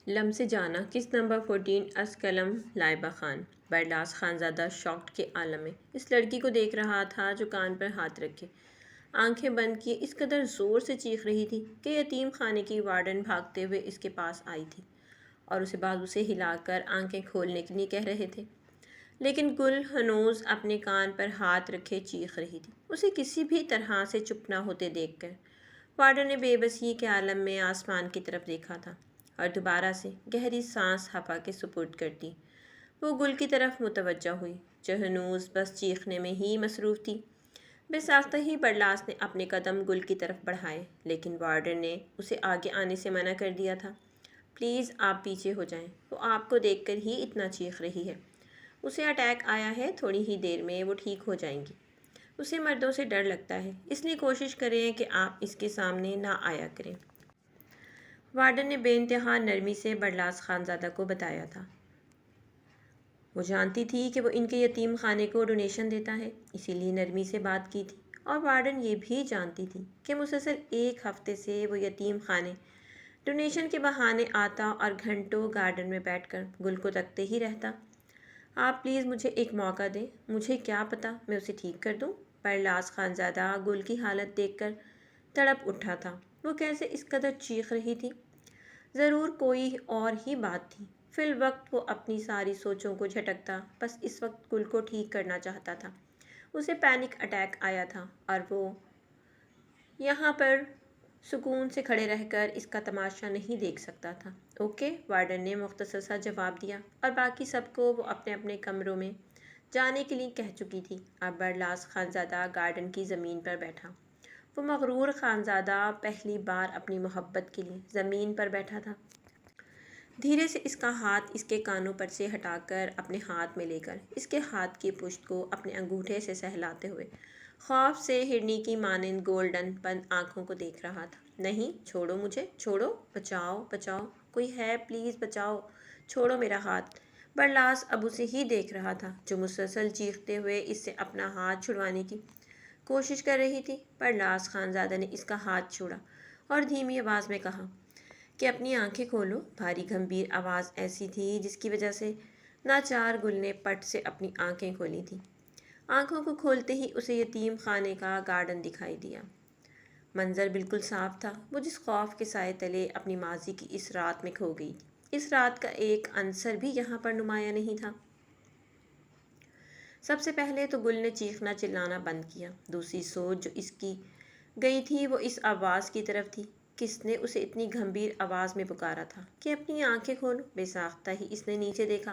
لمس جانا کس نمبر 14 از قلم لائبہ خان۔ برلاس خانزادہ شاکڈ کے عالم میں اس لڑکی کو دیکھ رہا تھا جو کان پر ہاتھ رکھے آنکھیں بند کیے اس قدر زور سے چیخ رہی تھی کہ یتیم خانے کی وارڈن بھاگتے ہوئے اس کے پاس آئی تھی اور اسے بازو سے ہلا کر آنکھیں کھولنے کے لیے کہہ رہے تھے، لیکن گل ہنوز اپنے کان پر ہاتھ رکھے چیخ رہی تھی، اسے کسی بھی طرح سے چپ نہ ہوتے دیکھ کر۔ وارڈن نے بے بسی کے عالم میں آسمان کی طرف دیکھا تھا اور دوبارہ سے گہری سانس ہپا کے سپرد کر دی۔ وہ گل کی طرف متوجہ ہوئی جو ہنوز بس چیخنے میں ہی مصروف تھی۔ بے ساختہ ہی برلاس نے اپنے قدم گل کی طرف بڑھائے، لیکن وارڈن نے اسے آگے آنے سے منع کر دیا تھا۔ پلیز آپ پیچھے ہو جائیں، وہ آپ کو دیکھ کر ہی اتنا چیخ رہی ہے۔ اسے اٹیک آیا ہے، تھوڑی ہی دیر میں وہ ٹھیک ہو جائیں گی۔ اسے مردوں سے ڈر لگتا ہے، اس لیے کوشش کریں کہ آپ اس کے سامنے نہ آیا کریں۔ وارڈن نے بے انتہا نرمی سے برلاس خانزادہ کو بتایا تھا۔ وہ جانتی تھی کہ وہ ان کے یتیم خانے کو ڈونیشن دیتا ہے، اسی لیے نرمی سے بات کی تھی، اور وارڈن یہ بھی جانتی تھی کہ مسلسل 1 ہفتے سے وہ یتیم خانے ڈونیشن کے بہانے آتا اور گھنٹوں گارڈن میں بیٹھ کر گل کو تکتے ہی رہتا۔ آپ پلیز مجھے ایک موقع دیں، مجھے کیا پتہ میں اسے ٹھیک کر دوں۔ برلاس خانزادہ گل کی حالت دیکھ کر تڑپ اٹھا تھا۔ وہ کیسے اس قدر چیخ رہی تھی؟ ضرور کوئی اور ہی بات تھی۔ فی الوقت وہ اپنی ساری سوچوں کو جھٹکتا بس اس وقت گل کو ٹھیک کرنا چاہتا تھا۔ اسے پینک اٹیک آیا تھا اور وہ یہاں پر سکون سے کھڑے رہ کر اس کا تماشا نہیں دیکھ سکتا تھا۔ اوکے، وارڈن نے مختصر سا جواب دیا اور باقی سب کو وہ اپنے اپنے کمروں میں جانے کے لیے کہہ چکی تھی۔ اب برلاس خانزادہ گارڈن کی زمین پر بیٹھا۔ وہ مغرور خانزادہ پہلی بار اپنی محبت کے لیے زمین پر بیٹھا تھا۔ دھیرے سے اس کا ہاتھ اس کے کانوں پر سے ہٹا کر اپنے ہاتھ میں لے کر اس کے ہاتھ کی پشت کو اپنے انگوٹھے سے سہلاتے ہوئے خوف سے ہرنی کی مانند گولڈن بند آنکھوں کو دیکھ رہا تھا۔ نہیں، چھوڑو مجھے، چھوڑو، بچاؤ بچاؤ، کوئی ہے پلیز بچاؤ، چھوڑو میرا ہاتھ۔ برلاس اب اسے ہی دیکھ رہا تھا جو مسلسل چیختے ہوئے اس سے اپنا ہاتھ چھڑوانے کی کوشش کر رہی تھی۔ برلاس خانزادہ نے اس کا ہاتھ چھوڑا اور دھیمی آواز میں کہا کہ اپنی آنکھیں کھولو۔ بھاری گمبھیر آواز ایسی تھی جس کی وجہ سے ناچار گل نے پٹ سے اپنی آنکھیں کھولی تھیں۔ آنکھوں کو کھولتے ہی اسے یتیم خانے کا گارڈن دکھائی دیا۔ منظر بالکل صاف تھا۔ وہ جس خوف کے سائے تلے اپنی ماضی کی اس رات میں کھو گئی تھی، اس رات کا ایک عنصر بھی یہاں پر نمایاں نہیں تھا۔ سب سے پہلے تو گل نے چیخنا چلانا بند کیا۔ دوسری سوچ جو اس کی گئی تھی وہ اس آواز کی طرف تھی۔ کس نے اسے اتنی گمبھیر آواز میں پکارا تھا کہ اپنی آنکھیں کھولو؟ بے ساختہ ہی اس نے نیچے دیکھا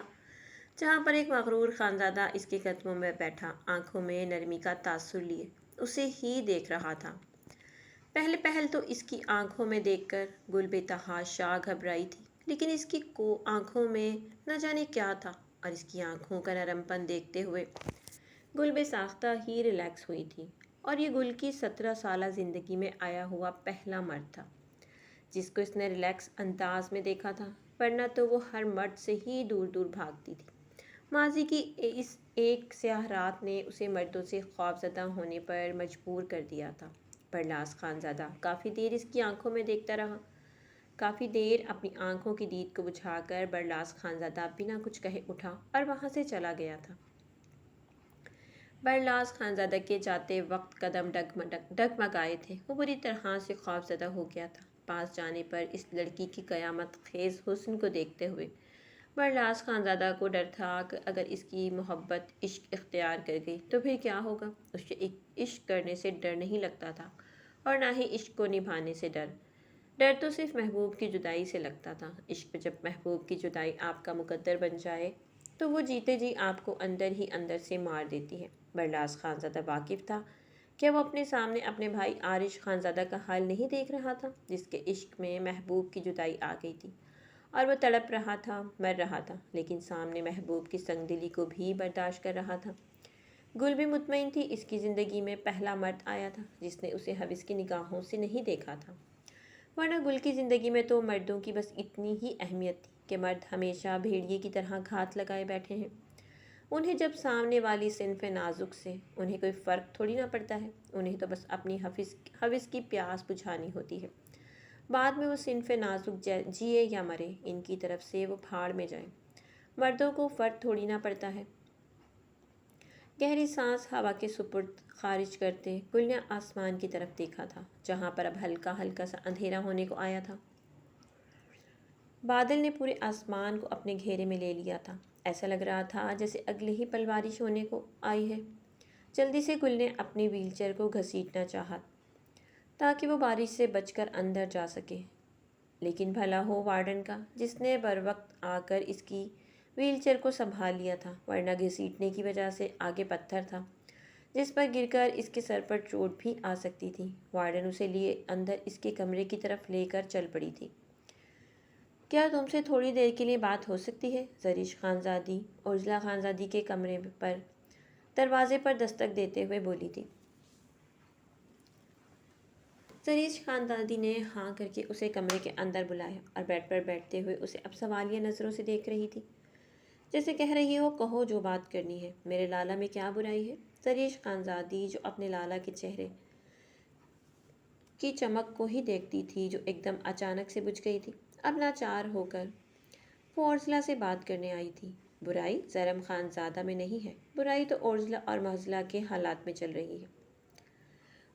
جہاں پر ایک مغرور خانزادہ اس کے قدموں میں بیٹھا آنکھوں میں نرمی کا تاثر لیے اسے ہی دیکھ رہا تھا۔ پہل تو اس کی آنکھوں میں دیکھ کر گل بے تحاشا گھبرائی تھی، لیکن اس کی آنکھوں میں نہ جانے کیا تھا، اور اس کی آنکھوں کا نرم پن دیکھتے ہوئے گل بے ساختہ ہی ریلیکس ہوئی تھی۔ اور یہ گل کی 17 سالہ زندگی میں آیا ہوا پہلا مرد تھا جس کو اس نے ریلیکس انداز میں دیکھا تھا، ورنہ تو وہ ہر مرد سے ہی دور دور بھاگتی تھی۔ ماضی کی اس ایک سیاہ رات نے اسے مردوں سے خوفزدہ ہونے پر مجبور کر دیا تھا۔ برلاس خانزادہ کافی دیر اس کی آنکھوں میں دیکھتا رہا۔ کافی دیر اپنی آنکھوں کی دید کو بجھا کر برلاس خانزادہ بنا کچھ کہے اٹھا اور وہاں سے چلا گیا تھا۔ برلاس خانزادہ کے جاتے وقت قدم ڈگمگائے تھے۔ وہ بری طرح سے خوفزدہ ہو گیا تھا۔ پاس جانے پر اس لڑکی کی قیامت خیز حسن کو دیکھتے ہوئے برلاس خانزادہ کو ڈر تھا کہ اگر اس کی محبت عشق اختیار کر گئی تو پھر کیا ہوگا۔ اسے عشق کرنے سے ڈر نہیں لگتا تھا اور نہ ہی عشق کو نبھانے سے ڈر۔ ڈر تو صرف محبوب کی جدائی سے لگتا تھا۔ عشق جب محبوب کی جدائی آپ کا مقدر بن جائے تو وہ جیتے جی آپ کو اندر ہی اندر سے مار دیتی ہے۔ برلاس خانزادہ واقف تھا کہ وہ اپنے سامنے اپنے بھائی عارش خانزادہ کا حال نہیں دیکھ رہا تھا جس کے عشق میں محبوب کی جدائی آ گئی تھی اور وہ تڑپ رہا تھا، مر رہا تھا، لیکن سامنے محبوب کی سنگ دلی کو بھی برداشت کر رہا تھا۔ گل بھی مطمئن تھی اس کی زندگی میں پہلا مرد آیا تھا جس نے اسے ہوس کی نگاہوں سے نہیں دیکھا تھا، ورنہ گل کی زندگی میں تو مردوں کی بس اتنی ہی اہمیت تھی کہ مرد ہمیشہ بھیڑیے کی طرح گھات لگائے بیٹھے ہیں۔ انہیں جب سامنے والی صنف نازک سے انہیں کوئی فرق تھوڑی نہ پڑتا ہے، انہیں تو بس اپنی ہوس کی پیاس بجھانی ہوتی ہے۔ بعد میں وہ صنف نازک جیے یا مرے، ان کی طرف سے وہ پھاڑ میں جائے۔ مردوں کو فرق تھوڑی نہ پڑتا ہے۔ گہری سانس ہوا کے سپرد خارج کرتے گل نے آسمان کی طرف دیکھا تھا، جہاں پر اب ہلکا ہلکا سا اندھیرا ہونے کو آیا تھا۔ بادل نے پورے آسمان کو اپنے گھیرے میں لے لیا تھا، ایسا لگ رہا تھا جیسے اگلے ہی پل بارش ہونے کو آئی ہے۔ جلدی سے گل نے اپنی ویل چیئر کو گھسیٹنا چاہا تاکہ وہ بارش سے بچ کر اندر جا سکے، لیکن بھلا ہو وارڈن کا، جس نے بروقت آ کر اس کی ویل چیئر کو سنبھال لیا تھا، ورنہ گھسیٹنے کی وجہ سے آگے پتھر تھا جس پر گر کر اس کے سر پر چوٹ بھی آ سکتی تھی۔ وارڈن اسے لیے اندر اس کے کمرے کی طرف لے کر چل پڑی تھی۔ کیا تم سے تھوڑی دیر کے لیے بات ہو سکتی ہے؟ زریش خانزادی عرضلا خانزادی کے کمرے پر دروازے پر دستک دیتے ہوئے بولی تھی۔ زریش خانزادی نے ہاں کر کے اسے کمرے کے اندر بلایا اور بیڈ پر بیٹھتے ہوئے اسے اب سوالیہ نظروں سے دیکھ رہی تھی، جیسے کہہ رہی ہو کہو جو بات کرنی ہے، میرے لالا میں کیا برائی ہے؟ زریش خانزادی جو اپنے لالا کے چہرے کی چمک کو ہی دیکھتی تھی جو ایک دم اچانک سے بجھ گئی تھی، اب ناچار ہو کر وہ اورزلا سے بات کرنے آئی تھی۔ برائی زرم خانزادہ میں نہیں ہے، برائی تو اورزلا اور محضلا کے حالات میں چل رہی ہے۔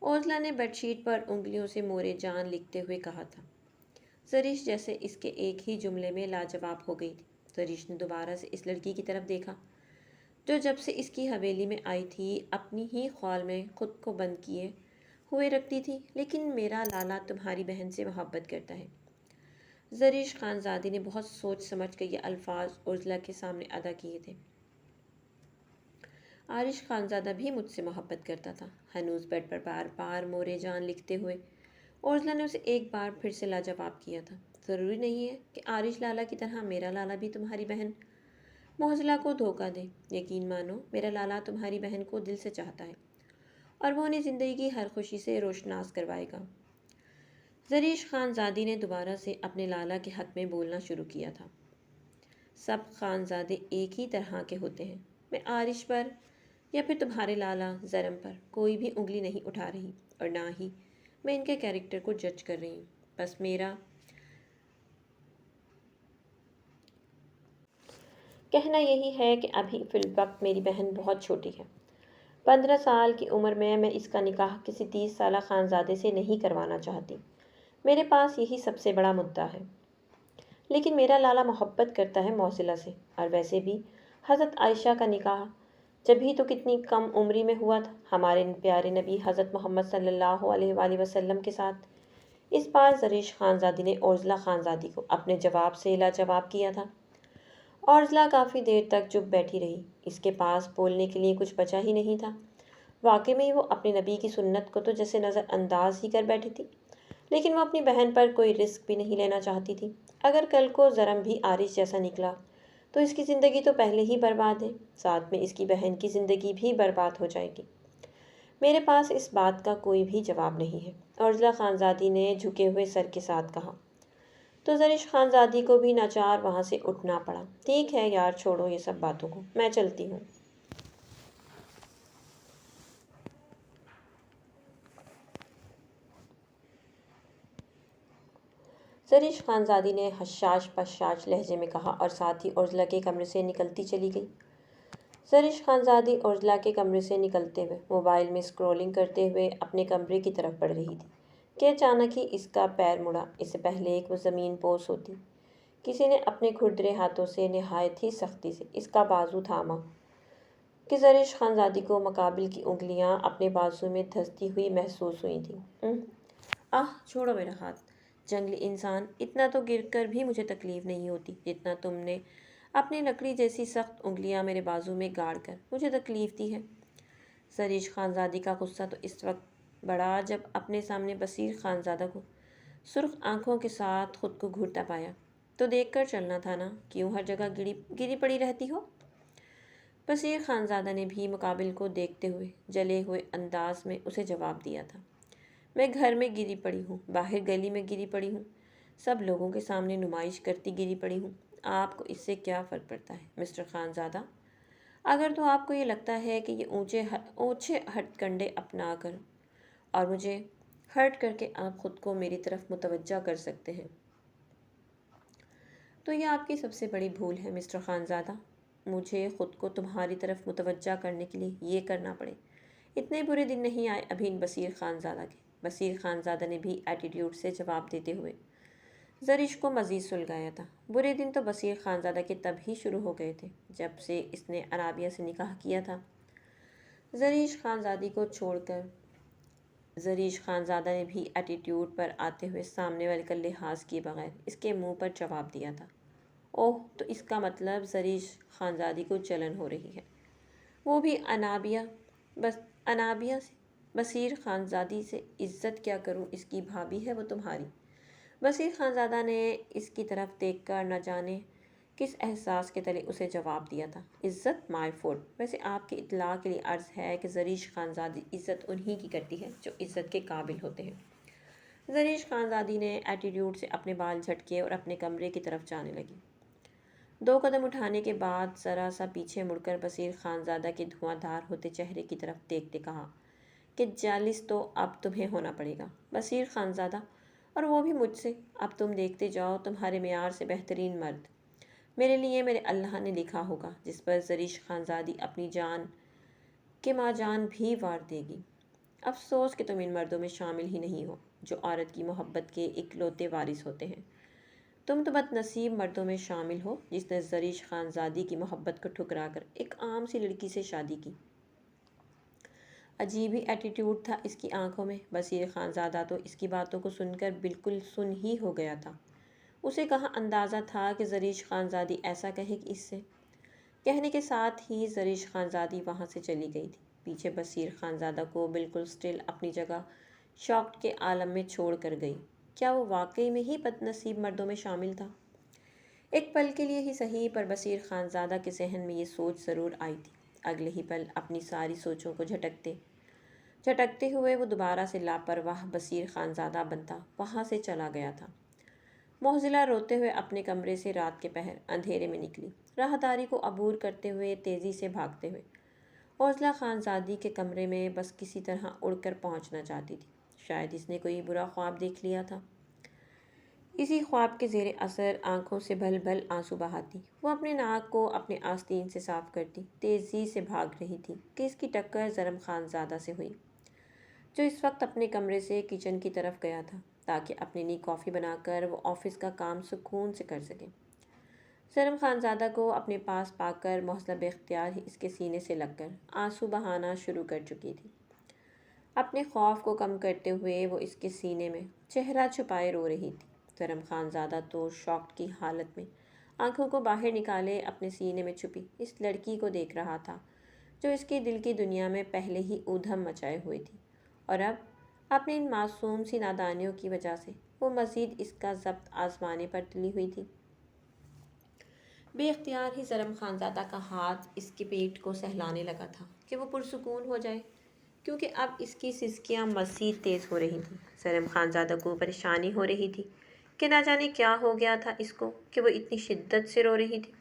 اورزلا نے بیڈ شیٹ پر انگلیوں سے مورے جان لکھتے ہوئے کہا تھا۔ زریش جیسے اس کے ایک ہی جملے میں لاجواب ہو گئی تھی۔ زریش نے دوبارہ سے اس لڑکی کی طرف دیکھا جو جب سے اس کی حویلی میں آئی تھی اپنی ہی خول میں خود کو بند کیے ہوئے رکھتی تھی۔ لیکن میرا لالا تمہاری بہن سے محبت کرتا ہے۔ زریش خانزادی نے بہت سوچ سمجھ کر یہ الفاظ اورزلا کے سامنے ادا کیے تھے۔ عارش خانزادہ بھی مجھ سے محبت کرتا تھا، ہنوز بیڈ پر بار بار مورے جان لکھتے ہوئے اورزلا نے اسے ایک بار پھر سے لاجواب کیا تھا۔ ضروری نہیں ہے کہ عارش لالا کی طرح میرا لالا بھی تمہاری بہن محضلا کو دھوکہ دے۔ یقین مانو میرا لالا تمہاری بہن کو دل سے چاہتا ہے اور وہ انہیں زندگی کی ہر خوشی سے روشناس کروائے گا۔ زریش خانزادی نے دوبارہ سے اپنے لالا کے حق میں بولنا شروع کیا تھا۔ سب خانزادے ایک ہی طرح کے ہوتے ہیں، میں عارش پر یا پھر تمہارے لالا زرم پر کوئی بھی انگلی نہیں اٹھا رہی اور نہ ہی میں ان کے کیریکٹر کو جج کر رہی ہوں۔ بس میرا کہنا یہی ہے کہ ابھی فی الوقت میری بہن بہت چھوٹی ہے۔ 15 سال کی عمر میں اس کا نکاح کسی 30 سالہ خانزادے سے نہیں کروانا چاہتی۔ میرے پاس یہی سب سے بڑا مدعا ہے۔ لیکن میرا لالا محبت کرتا ہے محضلا سے، اور ویسے بھی حضرت عائشہ کا نکاح جبھی تو کتنی کم عمری میں ہوا تھا ہمارے پیارے نبی حضرت محمد صلی اللہ علیہ وآلہ وسلم کے ساتھ۔ اس بار زریش خانزادی نے اورزلا خانزادی کو اپنے جواب سے لاجواب کیا تھا۔ اورزلا کافی دیر تک چپ بیٹھی رہی، اس کے پاس بولنے کے لیے کچھ بچا ہی نہیں تھا۔ واقعی میں وہ اپنے نبی کی سنت کو تو جیسے نظر انداز ہی کر بیٹھی تھی، لیکن وہ اپنی بہن پر کوئی رسک بھی نہیں لینا چاہتی تھی۔ اگر کل کو زرم بھی عارش جیسا نکلا تو اس کی زندگی تو پہلے ہی برباد ہے، ساتھ میں اس کی بہن کی زندگی بھی برباد ہو جائے گی۔ میرے پاس اس بات کا کوئی بھی جواب نہیں ہے، اورزلا خانزادی نے جھکے ہوئے سر کے ساتھ کہا۔ تو زریش خانزادی کو بھی ناچار وہاں سے اٹھنا پڑا۔ ٹھیک ہے یار، چھوڑو یہ سب باتوں کو، میں چلتی ہوں۔ زریش خانزادی نے حشاش پشاش لہجے میں کہا اور ساتھ ہی اورزلا کے کمرے سے نکلتی چلی گئی۔ زریش خانزادی اورزلا کے کمرے سے نکلتے ہوئے موبائل میں اسکرولنگ کرتے ہوئے اپنے کمرے کی طرف بڑھ رہی تھی کہ اچانک ہی اس کا پیر مڑا۔ اس سے پہلے ایک وہ زمین پوش ہوتی، کسی نے اپنے کھردرے ہاتھوں سے نہایت ہی سختی سے اس کا بازو تھاما کہ زریش خانزادی کو مقابل کی انگلیاں اپنے بازو میں دھنستی ہوئی محسوس ہوئی تھیں۔ چھوڑو میرا ہاتھ، جنگلی انسان، اتنا تو گر کر بھی مجھے تکلیف نہیں ہوتی جتنا تم نے اپنی لکڑی جیسی سخت انگلیاں میرے بازو میں گاڑ کر مجھے تکلیف دی ہے۔ زریش خانزادی کا غصہ تو اس وقت بڑھا جب اپنے سامنے بصیر خانزادہ کو سرخ آنکھوں کے ساتھ خود کو گھورتا پایا۔ تو دیکھ کر چلنا تھا نا، کیوں ہر جگہ گری پڑی رہتی ہو؟ بصیر خانزادہ نے بھی مقابل کو دیکھتے ہوئے جلے ہوئے انداز میں اسے جواب دیا تھا۔ میں گھر میں گری پڑی ہوں، باہر گلی میں گری پڑی ہوں، سب لوگوں کے سامنے نمائش کرتی گری پڑی ہوں، آپ کو اس سے کیا فرق پڑتا ہے مسٹر خانزادہ؟ اگر تو آپ کو یہ لگتا ہے کہ یہ اونچے ہتھ کنڈے اپنا کر اور مجھے پھٹ کر کے آپ خود کو میری طرف متوجہ کر سکتے ہیں۔ تو یہ آپ کی سب سے بڑی بھول ہے مسٹر خانزادہ، مجھے خود کو تمہاری طرف متوجہ کرنے کے لیے یہ کرنا پڑے۔ اتنے برے دن نہیں آئے ابھی ان بصیر خانزادہ کے۔ بصیر خانزادہ نے بھی ایٹیٹیوڈ سے جواب دیتے ہوئے زریش کو مزید سلگایا تھا۔ برے دن تو بصیر خانزادہ کے تب ہی شروع ہو گئے تھے جب سے اس نے انابیہ سے نکاح کیا تھا۔ زریش خانزادی کو چھوڑ کر زریش خانزادہ نے بھی ایٹیٹیوڈ پر آتے ہوئے سامنے والے کا لحاظ کیے بغیر اس کے منہ پر جواب دیا تھا۔ اوہ، تو اس کا مطلب زریش خانزادی کو جلن ہو رہی ہے، وہ بھی انابیہ سے۔ بصیر خانزادی سے عزت کیا کروں، اس کی بھابھی ہے وہ تمہاری۔ بصیر خانزادہ نے اس کی طرف دیکھ کر نہ جانے کس احساس کے تلے اسے جواب دیا تھا۔ عزت مائی فوڈ۔ ویسے آپ کی اطلاع کے لیے عرض ہے کہ زریش خانزادی عزت انہی کی کرتی ہے جو عزت کے قابل ہوتے ہیں۔ زریش خانزادی نے ایٹیٹیوڈ سے اپنے بال جھٹکے اور اپنے کمرے کی طرف جانے لگی۔ 2 قدم اٹھانے کے بعد ذرا سا پیچھے مڑ کر بصیر خانزادہ کے دھواں دھار ہوتے چہرے کی طرف دیکھتے کہا کہ جالس تو اب تمہیں ہونا پڑے گا بصیر خانزادہ، اور وہ بھی مجھ سے۔ اب تم دیکھتے جاؤ تمہارے معیار سے بہترین مرد میرے لیے میرے اللہ نے لکھا ہوگا، جس پر زریش خانزادی اپنی جان کے ماں جان بھی وار دے گی۔ افسوس کہ تم ان مردوں میں شامل ہی نہیں ہو جو عورت کی محبت کے اکلوتے وارث ہوتے ہیں۔ تم تو بد نصیب مردوں میں شامل ہو جس نے زریش خانزادی کی محبت کو ٹھکرا کر ایک عام سی لڑکی سے شادی کی۔ عجیب ہی ایٹیٹیوڈ تھا اس کی آنکھوں میں۔ بصیر خانزادہ تو اس کی باتوں کو سن کر بالکل سن ہی ہو گیا تھا۔ اسے کہاں اندازہ تھا کہ زریش خانزادی ایسا کہے گی اس سے۔ کہنے کے ساتھ ہی زریش خانزادی وہاں سے چلی گئی تھی۔ پیچھے بصیر خانزادہ کو بالکل سٹل اپنی جگہ شاکڈ کے عالم میں چھوڑ کر گئی۔ کیا وہ واقعی میں ہی بد نصیب مردوں میں شامل تھا؟ ایک پل کے لیے ہی صحیح، پر بصیر خانزادہ کے ذہن میں یہ سوچ ضرور آئی تھی۔ اگلے ہی پل اپنی ساری سوچوں کو جھٹکتے ہوئے وہ دوبارہ سے لاپرواہ بصیر خانزادہ بنتا وہاں سے چلا گیا تھا۔ محضلہ روتے ہوئے اپنے کمرے سے رات کے پہر اندھیرے میں نکلی، راہداری کو عبور کرتے ہوئے تیزی سے بھاگتے ہوئے۔ محضلہ خانزادی کے کمرے میں بس کسی طرح اڑ کر پہنچنا چاہتی تھی۔ شاید اس نے کوئی برا خواب دیکھ لیا تھا۔ اسی خواب کے زیر اثر آنکھوں سے بھل بھل آنسو بہاتی وہ اپنے ناک کو اپنے آستین سے صاف کرتی تیزی سے بھاگ رہی تھی کہ اس کی ٹکر زرم خانزادہ سے ہوئی، جو اس وقت اپنے کمرے سے کچن کی طرف گیا تھا تاکہ اپنے لیے کافی بنا کر وہ آفس کا کام سکون سے کر سکے۔ زرم خانزادہ کو اپنے پاس پا کر محضلہ بے اختیار ہی اس کے سینے سے لگ کر آنسو بہانا شروع کر چکی تھی۔ اپنے خوف کو کم کرتے ہوئے وہ اس کے سینے میں چہرہ چھپائے رو رہی تھی۔ زرم خانزادہ تو شاکڈ کی حالت میں آنکھوں کو باہر نکالے اپنے سینے میں چھپی اس لڑکی کو دیکھ رہا تھا جو اس کے دل کی دنیا میں پہلے ہی ادھم مچائے ہوئی تھی، اور اب اپنی ان معصوم سی نادانیوں کی وجہ سے وہ مزید اس کا ضبط آزمانے پر تلی ہوئی تھی۔ بے اختیار ہی زرم خانزادہ کا ہاتھ اس کے پیٹ کو سہلانے لگا تھا کہ وہ پرسکون ہو جائے، کیونکہ اب اس کی سسکیاں مزید تیز ہو رہی تھیں۔ زرم خانزادہ کو پریشانی ہو رہی تھی کہ نہ جانے کیا ہو گیا تھا اس کو کہ وہ اتنی شدت سے رو رہی تھی۔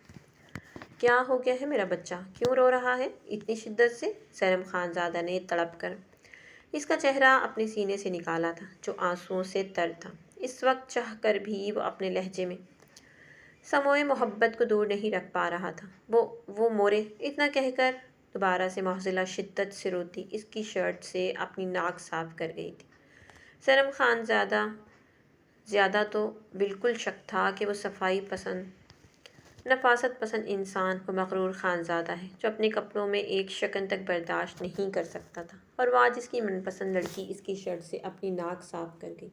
کیا ہو گیا ہے میرا بچہ، کیوں رو رہا ہے اتنی شدت سے؟ زرم خانزادہ نے تڑپ کر اس کا چہرہ اپنے سینے سے نکالا تھا جو آنسوؤں سے تر تھا۔ اس وقت چاہ کر بھی وہ اپنے لہجے میں سموئے محبت کو دور نہیں رکھ پا رہا تھا۔ وہ مورے، اتنا کہہ کر دوبارہ سے محضلہ شدت سے روتی اس کی شرٹ سے اپنی ناک صاف کر گئی تھی۔ زرم خانزادہ زیادہ تو بالکل شک تھا کہ وہ صفائی پسند نفاست پسند انسان وہ مغرور خانزادہ ہے جو اپنے کپڑوں میں ایک شکن تک برداشت نہیں کر سکتا تھا، اور وہ آج اس کی من پسند لڑکی اس کی شرٹ سے اپنی ناک صاف کر گئی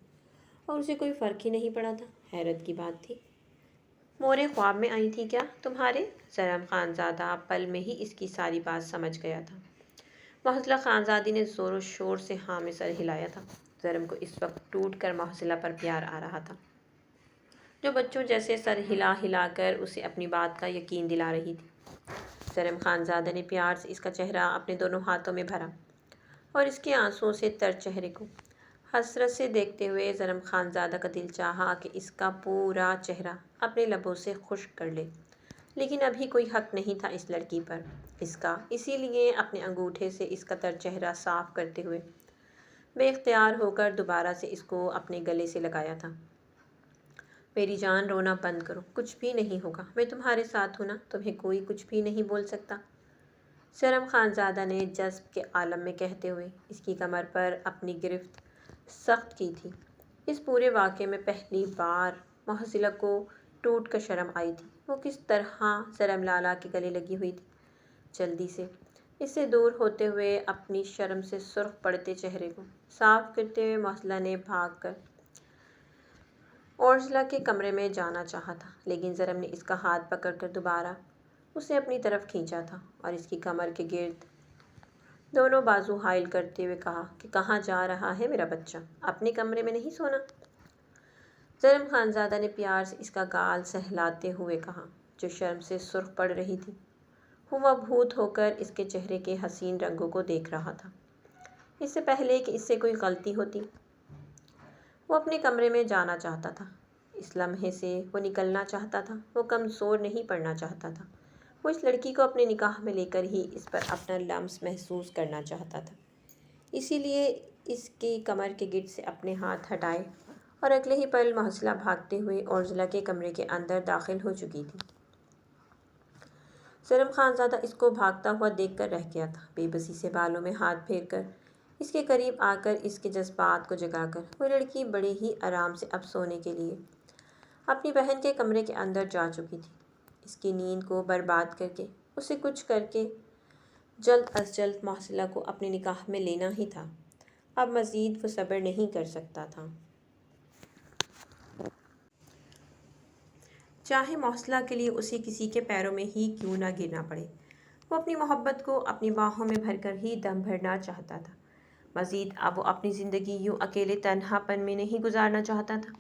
اور اسے کوئی فرق ہی نہیں پڑا تھا۔ حیرت کی بات تھی، مورے خواب میں آئی تھی کیا تمہارے؟ زرم خانزادہ پل میں ہی اس کی ساری بات سمجھ گیا تھا۔ محضلہ خانزادی نے زور و شور سے ہاں میں سر ہلایا تھا۔ زرم کو اس وقت ٹوٹ کر محضلہ پر پیار آ رہا تھا جو بچوں جیسے سر ہلا ہلا کر اسے اپنی بات کا یقین دلا رہی تھی۔ زرم خانزادہ نے پیار سے اس کا چہرہ اپنے دونوں ہاتھوں میں بھرا اور اس کے آنسوؤں سے تر چہرے کو حسرت سے دیکھتے ہوئے زرم خانزادہ کا دل چاہا کہ اس کا پورا چہرہ اپنے لبوں سے خشک کر لے، لیکن ابھی کوئی حق نہیں تھا اس لڑکی پر اس کا، اسی لیے اپنے انگوٹھے سے اس کا تر چہرہ صاف کرتے ہوئے بے اختیار ہو کر دوبارہ سے اس کو اپنے گلے سے لگایا تھا۔ میری جان، رونا بند کرو، کچھ بھی نہیں ہوگا، میں تمہارے ساتھ ہوں نا، تمہیں کوئی کچھ بھی نہیں بول سکتا۔ سرم خانزادہ نے جذب کے عالم میں کہتے ہوئے اس کی کمر پر اپنی گرفت سخت کی تھی۔ اس پورے واقعے میں پہلی بار محصلہ کو ٹوٹ کر شرم آئی تھی۔ وہ کس طرح سرم لالہ کے گلے لگی ہوئی تھی۔ جلدی سے اس سے دور ہوتے ہوئے اپنی شرم سے سرخ پڑتے چہرے کو صاف کرتے ہوئے محصلہ نے بھاگ کر اورزلا کے کمرے میں جانا چاہا تھا، لیکن سرم نے اس کا ہاتھ پکڑ کر دوبارہ اسے اپنی طرف کھینچا تھا اور اس کی کمر کے گرد دونوں بازو حائل کرتے ہوئے کہا کہ کہاں جا رہا ہے میرا بچہ، اپنے کمرے میں نہیں سونا؟ سرم خانزادہ نے پیار سے اس کا گال سہلاتے ہوئے کہا، جو شرم سے سرخ پڑ رہی تھی۔ وہ مبہوت ہو کر اس کے چہرے کے حسین رنگوں کو دیکھ رہا تھا۔ اس سے پہلے کہ اس سے کوئی غلطی ہوتی، وہ اپنے کمرے میں جانا چاہتا تھا۔ اس لمحے سے وہ نکلنا چاہتا تھا، وہ کمزور نہیں پڑنا چاہتا تھا۔ وہ اس لڑکی کو اپنے نکاح میں لے کر ہی اس پر اپنا لمس محسوس کرنا چاہتا تھا۔ اسی لیے اس کی کمر کے گرد سے اپنے ہاتھ ہٹائے اور اگلے ہی پل محصلہ بھاگتے ہوئے اورزلا کے کمرے کے اندر داخل ہو چکی تھی۔ سرم خانزادہ اس کو بھاگتا ہوا دیکھ کر رہ گیا تھا، بے بسی سے بالوں میں ہاتھ پھیر کر اس کے قریب آ کر اس کے جذبات کو جگا کر وہ لڑکی بڑے ہی آرام سے اب سونے کے لیے اپنی بہن کے کمرے کے اندر جا چکی تھی۔ اس کی نیند کو برباد کر کے اسے کچھ کر کے جلد از جلد محصلہ کو اپنے نکاح میں لینا ہی تھا۔ اب مزید وہ صبر نہیں کر سکتا تھا۔ چاہے محصلہ کے لیے اسے کسی کے پیروں میں ہی کیوں نہ گرنا پڑے، وہ اپنی محبت کو اپنی باہوں میں بھر کر ہی دم بھرنا چاہتا تھا۔ مزید اب وہ اپنی زندگی یوں اکیلے تنہا پن میں نہیں گزارنا چاہتا تھا۔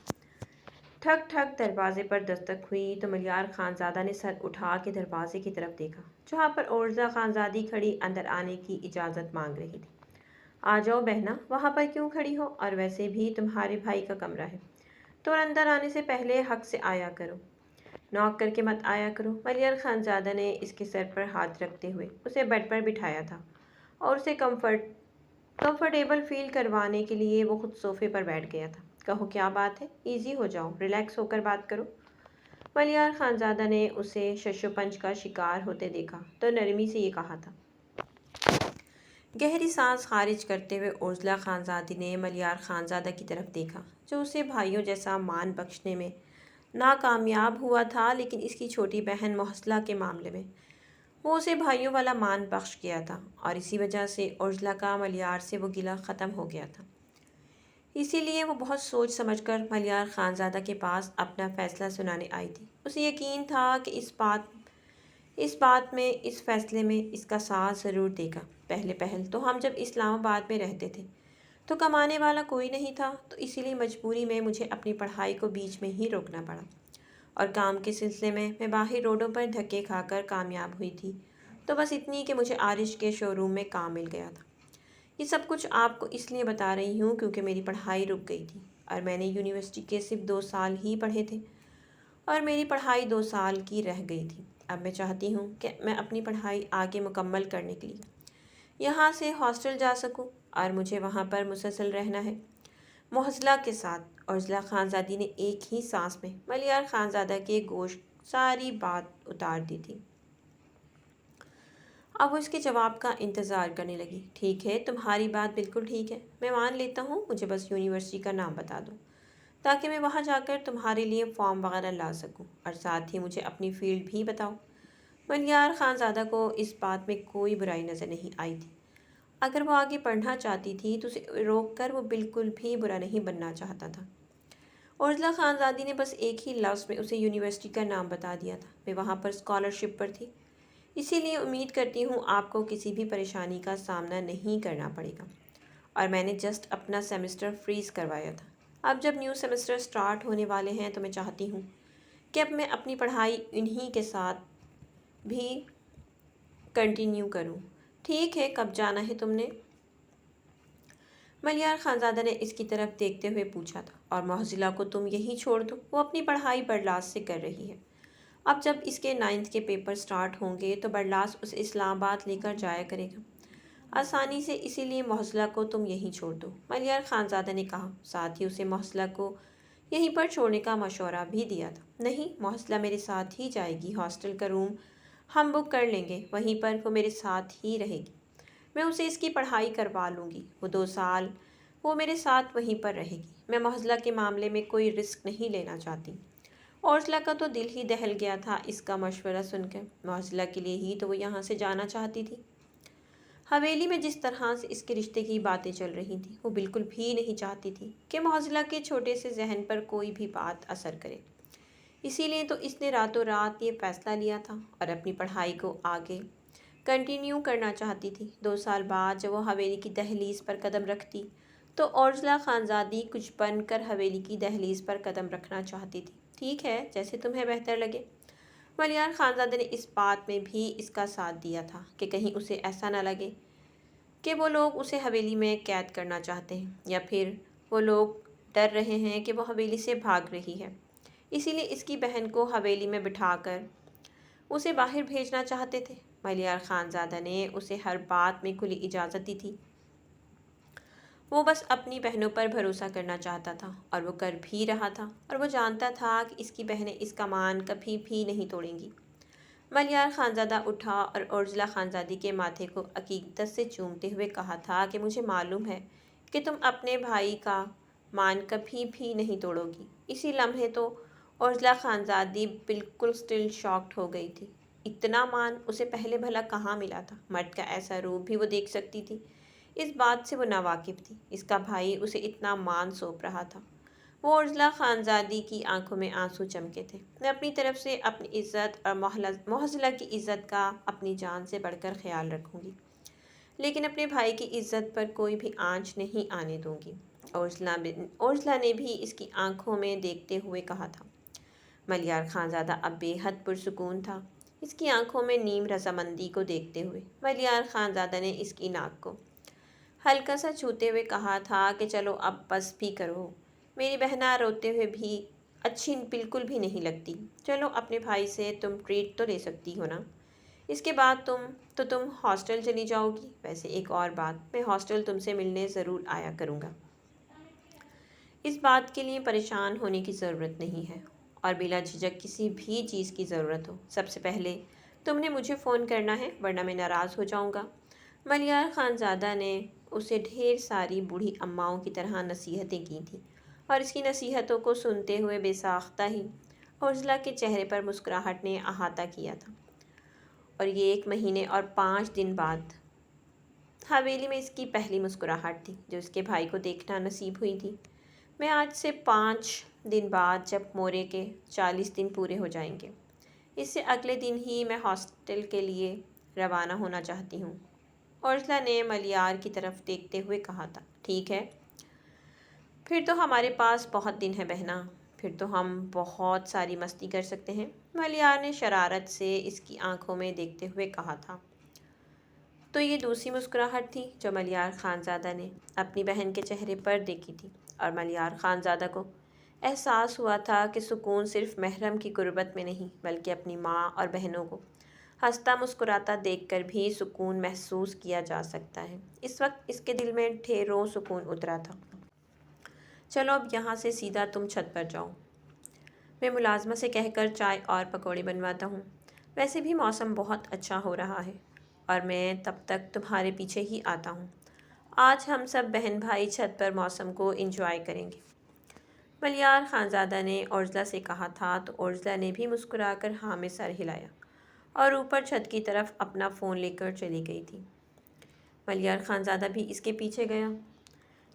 ٹھک ٹھک دروازے پر دستک ہوئی تو ملیار خانزادہ نے سر اٹھا کے دروازے کی طرف دیکھا، جہاں پر اورزلا خانزادی کھڑی اندر آنے کی اجازت مانگ رہی تھی۔ آ جاؤ بہنا، وہاں پر کیوں کھڑی ہو؟ اور ویسے بھی تمہارے بھائی کا کمرہ ہے تو اندر آنے سے پہلے حق سے آیا کرو، نوک کر کے مت آیا کرو۔ ملیار خانزادہ نے اس کے سر پر ہاتھ رکھتے ہوئے اسے بیڈ پر بٹھایا تھا اور اسے کمفرٹیبل فیل کروانے کے لیے وہ خود صوفے پر بیٹھ گیا تھا۔ کہو کیا بات ہے؟ ایزی ہو جاؤ، ریلیکس ہو کر بات کرو۔ ملیار خانزادہ نے اسے شش و پنج کا شکار ہوتے دیکھا تو نرمی سے یہ کہا تھا۔ گہری سانس خارج کرتے ہوئے اورزلا خانزادی نے ملیار خانزادہ کی طرف دیکھا، جو اسے بھائیوں جیسا مان بخشنے میں ناکامیاب ہوا تھا، لیکن اس کی چھوٹی بہن محصلہ کے معاملے میں وہ اسے بھائیوں والا مان بخش گیا تھا، اور اسی وجہ سے اورزلا کا ملیار سے وہ گلہ ختم ہو گیا تھا۔ اسی لیے وہ بہت سوچ سمجھ کر ملیار خانزادہ کے پاس اپنا فیصلہ سنانے آئی تھی۔ اسے یقین تھا کہ اس فیصلے میں اس کا ساتھ ضرور دے گا۔ پہل تو ہم جب اسلام آباد میں رہتے تھے تو کمانے والا کوئی نہیں تھا، تو اسی لیے مجبوری میں مجھے اپنی پڑھائی کو بیچ میں ہی روکنا پڑا، اور کام کے سلسلے میں باہر روڈوں پر دھکے کھا کر کامیاب ہوئی تھی، تو بس اتنی کہ مجھے آرش کے شو روم میں کام مل گیا تھا۔ یہ سب کچھ آپ کو اس لیے بتا رہی ہوں کیونکہ میری پڑھائی رک گئی تھی، اور میں نے یونیورسٹی کے صرف 2 سال ہی پڑھے تھے، اور میری پڑھائی 2 سال کی رہ گئی تھی۔ اب میں چاہتی ہوں کہ میں اپنی پڑھائی آگے مکمل کرنے کے لیے یہاں سے ہاسٹل جا سکوں، اور مجھے وہاں پر مسلسل رہنا ہے محصلہ کے ساتھ۔ اورزلا خانزادی نے ایک ہی سانس میں ملیار خانزادہ کے گوش ساری بات اتار دی تھی۔ اب وہ اس کے جواب کا انتظار کرنے لگی۔ ٹھیک ہے، تمہاری بات بالکل ٹھیک ہے، میں مان لیتا ہوں، مجھے بس یونیورسٹی کا نام بتا دو تاکہ میں وہاں جا کر تمہارے لیے فارم وغیرہ لا سکوں، اور ساتھ ہی مجھے اپنی فیلڈ بھی بتاؤ۔ ملیار خانزادہ کو اس بات میں کوئی برائی نظر نہیں آئی تھی۔ اگر وہ آگے پڑھنا چاہتی تھی تو اسے روک کر وہ بالکل بھی برا نہیں بننا چاہتا تھا۔ اورزلا خانزادی نے بس ایک ہی لفظ میں اسے یونیورسٹی کا نام بتا دیا تھا۔ میں وہاں پر اسکالرشپ پر تھی، اسی لیے امید کرتی ہوں آپ کو کسی بھی پریشانی کا سامنا نہیں کرنا پڑے گا، اور میں نے جسٹ اپنا سیمسٹر فریز کروایا تھا۔ اب جب نیو سیمسٹر سٹارٹ ہونے والے ہیں تو میں چاہتی ہوں کہ اب میں اپنی پڑھائی انہی کے ساتھ بھی کنٹینیو کروں۔ ٹھیک ہے، کب جانا ہے تم نے؟ ملیار خانزادہ نے اس کی طرف دیکھتے ہوئے پوچھا تھا۔ اور محصلہ کو تم یہی چھوڑ دو، وہ اپنی پڑھائی برلاس سے کر رہی ہے۔ اب جب اس کے 9th کے پیپر سٹارٹ ہوں گے تو برلاس اسے اسلام آباد لے کر جایا کرے گا۔ آسانی سے، اسی لیے محضلہ کو تم یہیں چھوڑ دو، ملیار خانزادہ نے کہا، ساتھ ہی اسے محضلہ کو یہیں پر چھوڑنے کا مشورہ بھی دیا تھا۔ نہیں، محضلہ میرے ساتھ ہی جائے گی، ہاسٹل کا روم ہم بک کر لیں گے، وہیں پر وہ میرے ساتھ ہی رہے گی۔ میں اسے اس کی پڑھائی کروا لوں گی، وہ 2 سال وہ میرے ساتھ وہیں پر رہے گی۔ میں محضلہ کے معاملے میں کوئی رسک نہیں لینا چاہتی۔ اوزلا کا تو دل ہی دہل گیا تھا اس کا مشورہ سن کر، محضلہ کے لیے ہی تو وہ یہاں سے جانا چاہتی تھی۔ حویلی میں جس طرح سے اس کے رشتے کی باتیں چل رہی تھیں، وہ بالکل بھی نہیں چاہتی تھی کہ محضلہ کے چھوٹے سے ذہن پر کوئی بھی بات اثر کرے۔ اسی لیے تو اس نے راتوں رات یہ فیصلہ لیا تھا اور اپنی پڑھائی کو آگے کنٹینیو کرنا چاہتی تھی۔ 2 سال بعد جب وہ حویلی کی دہلیز پر قدم رکھتی تو اوزلا خانزادی کچھ بن کر حویلی کی دہلیز پر قدم رکھنا چاہتی تھی۔ ٹھیک ہے، جیسے تمہیں بہتر لگے۔ ملیار خانزادہ نے اس بات میں بھی اس کا ساتھ دیا تھا کہ کہیں اسے ایسا نہ لگے کہ وہ لوگ اسے حویلی میں قید کرنا چاہتے ہیں، یا پھر وہ لوگ ڈر رہے ہیں کہ وہ حویلی سے بھاگ رہی ہے، اسی لیے اس کی بہن کو حویلی میں بٹھا کر اسے باہر بھیجنا چاہتے تھے۔ ملیار خانزادہ نے اسے ہر بات میں کھلی اجازت دی تھی، وہ بس اپنی بہنوں پر بھروسہ کرنا چاہتا تھا، اور وہ کر بھی رہا تھا، اور وہ جانتا تھا کہ اس کی بہنیں اس کا مان کبھی بھی نہیں توڑیں گی۔ ملیار خانزادہ اٹھا اور اوزلا خانزادی کے ماتھے کو عقیدت سے چومتے ہوئے کہا تھا کہ مجھے معلوم ہے کہ تم اپنے بھائی کا مان کبھی بھی نہیں توڑو گی۔ اسی لمحے تو اوزلا خانزادی بالکل سٹل شاکڈ ہو گئی تھی۔ اتنا مان اسے پہلے بھلا کہاں ملا تھا؟ مرد کا ایسا روپ بھی وہ دیکھ سکتی تھی، اس بات سے وہ ناواقف تھی۔ اس کا بھائی اسے اتنا مان سونپ رہا تھا۔ وہ اوزلا خانزادی کی آنکھوں میں آنسو چمکے تھے۔ میں اپنی طرف سے اپنی عزت اور محضلہ کی عزت کا اپنی جان سے بڑھ کر خیال رکھوں گی، لیکن اپنے بھائی کی عزت پر کوئی بھی آنچ نہیں آنے دوں گی، اوزلا نے بھی اس کی آنکھوں میں دیکھتے ہوئے کہا تھا۔ ملیار خانزادہ اب بے حد پرسکون تھا، اس کی آنکھوں میں نیم رضامندی کو دیکھتے ہوئے۔ ملیار خانزادہ نے اس کی ناک کو ہلکا سا چھوتے ہوئے کہا تھا کہ چلو اب بس بھی کرو، میری بہنا روتے ہوئے بھی اچھی بالکل بھی نہیں لگتی، چلو اپنے بھائی سے تم ٹریٹ تو لے سکتی ہو نا، اس کے بعد تم ہاسٹل چلی جاؤ گی۔ ویسے ایک اور بات، میں ہاسٹل تم سے ملنے ضرور آیا کروں گا، اس بات کے لیے پریشان ہونے کی ضرورت نہیں ہے، اور بلا جھجک کسی بھی چیز کی ضرورت ہو، سب سے پہلے تم نے مجھے فون کرنا ہے، ورنہ میں ناراض ہو جاؤں گا۔ ملیار خانزادہ نے اسے ڈھیر ساری بوڑھی اماؤں کی طرح نصیحتیں کی تھیں، اور اس کی نصیحتوں کو سنتے ہوئے بے ساختہ ہی اوزلا کے چہرے پر مسکراہٹ نے احاطہ کیا تھا۔ اور یہ 1 مہینے اور 5 دن بعد حویلی میں اس کی پہلی مسکراہٹ تھی جو اس کے بھائی کو دیکھنا نصیب ہوئی تھی۔ میں آج سے 5 دن بعد جب مورے کے 40 دن پورے ہو جائیں گے، اس سے اگلے دن ہی میں ہاسٹل کے لیے روانہ ہونا چاہتی ہوں، اوزلا نے ملیار کی طرف دیکھتے ہوئے کہا تھا۔ ٹھیک ہے، پھر تو ہمارے پاس بہت دن ہے بہنا، پھر تو ہم بہت ساری مستی کر سکتے ہیں، ملیار نے شرارت سے اس کی آنکھوں میں دیکھتے ہوئے کہا تھا۔ تو یہ دوسری مسکراہٹ تھی جو ملیار خانزادہ نے اپنی بہن کے چہرے پر دیکھی تھی، اور ملیار خانزادہ کو احساس ہوا تھا کہ سکون صرف محرم کی قربت میں نہیں بلکہ اپنی ماں اور بہنوں کو ہنستا مسکراتا دیکھ کر بھی سکون محسوس کیا جا سکتا ہے۔ اس وقت اس کے دل میں ڈھیروں سکون اترا تھا۔ چلو اب یہاں سے سیدھا تم چھت پر جاؤ، میں ملازمہ سے کہہ کر چائے اور پکوڑے بنواتا ہوں، ویسے بھی موسم بہت اچھا ہو رہا ہے، اور میں تب تک تمہارے پیچھے ہی آتا ہوں۔ آج ہم سب بہن بھائی چھت پر موسم کو انجوائے کریں گے، ملیار خانزادہ نے اوزلا سے کہا تھا، تو اوزلا نے بھی مسکرا کر ہاں میں سر ہلایا اور اوپر چھت کی طرف اپنا فون لے کر چلی گئی تھی۔ ملیار خانزادہ بھی اس کے پیچھے گیا،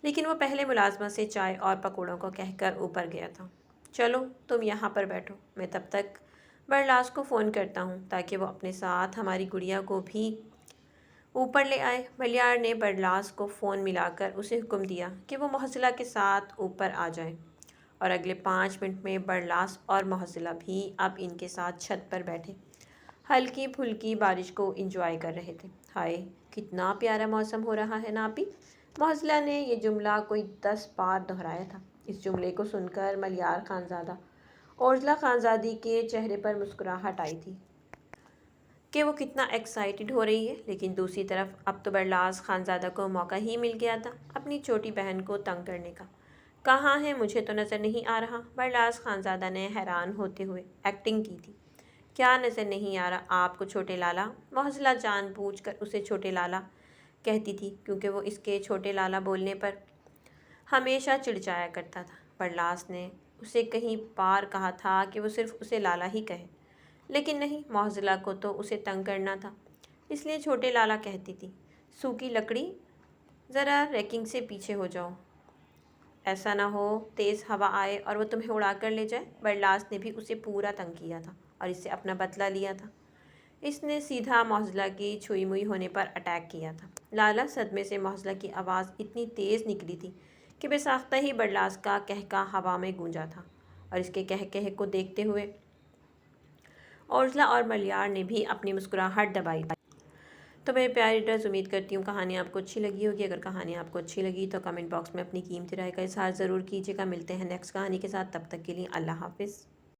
لیکن وہ پہلے ملازمہ سے چائے اور پکوڑوں کو کہہ کر اوپر گیا تھا۔ چلو تم یہاں پر بیٹھو، میں تب تک برلاس کو فون کرتا ہوں تاکہ وہ اپنے ساتھ ہماری گڑیا کو بھی اوپر لے آئے۔ ملیار نے برلاس کو فون ملا کر اسے حکم دیا کہ وہ محضلہ کے ساتھ اوپر آ جائے، اور اگلے 5 منٹ میں برلاس اور محضلہ بھی اب ان کے ساتھ چھت پر بیٹھے ہلکی پھلکی بارش کو انجوائے کر رہے تھے۔ ہائے کتنا پیارا موسم ہو رہا ہے نا آپی، محضلہ نے یہ جملہ کوئی 10 بار دہرایا تھا۔ اس جملے کو سن کر ملیار خانزادہ اوزلا خانزادی کے چہرے پر مسکراہٹ آئی تھی۔ کہ وہ کتنا ایکسائٹڈ ہو رہی ہے، لیکن دوسری طرف اب تو برلاس خانزادہ کو موقع ہی مل گیا تھا اپنی چھوٹی بہن کو تنگ کرنے کا۔ کہاں ہے؟ مجھے تو نظر نہیں آ رہا۔ برلاس خانزادہ نے حیران ہوتے ہوئے ایکٹنگ کی تھی۔ کیا نظر نہیں آ رہا آپ کو چھوٹے لالا؟ معززہ جان بوجھ کر اسے چھوٹے لالا کہتی تھی، کیونکہ وہ اس کے چھوٹے لالا بولنے پر ہمیشہ چڑچایا کرتا تھا۔ برلاس نے اسے کہیں بار کہا تھا کہ وہ صرف اسے لالا ہی کہے، لیکن نہیں، معززہ کو تو اسے تنگ کرنا تھا، اس لیے چھوٹے لالا کہتی تھی۔ سوکھی لکڑی، ذرا ریکنگ سے پیچھے ہو جاؤ، ایسا نہ ہو تیز ہوا آئے اور وہ تمہیں اڑا کر لے جائے۔ برلاس نے بھی اسے پورا تنگ کیا تھا اور اس سے اپنا بدلہ لیا تھا۔ اس نے سیدھا معززہ کی چھوئی موئی ہونے پر اٹیک کیا تھا۔ لالا صدمے سے معززہ کی آواز اتنی تیز نکلی تھی کہ بے ساختہ ہی برلاس کا قہقہ ہوا میں گونجا تھا، اور اس کے قہقہے کو دیکھتے ہوئے اورزلا اور ملیار نے بھی اپنی مسکراہٹ دبائی تھی۔ تو میرے پیارے ریڈرز، امید کرتی ہوں کہانی آپ کو اچھی لگی ہوگی۔ اگر کہانی آپ کو اچھی لگی تو کمنٹ باکس میں اپنی قیمتی رائے کا اظہار ضرور کیجیے گا۔ ملتے ہیں نیکسٹ کہانی کے ساتھ، تب تک کے لیے اللہ حافظ۔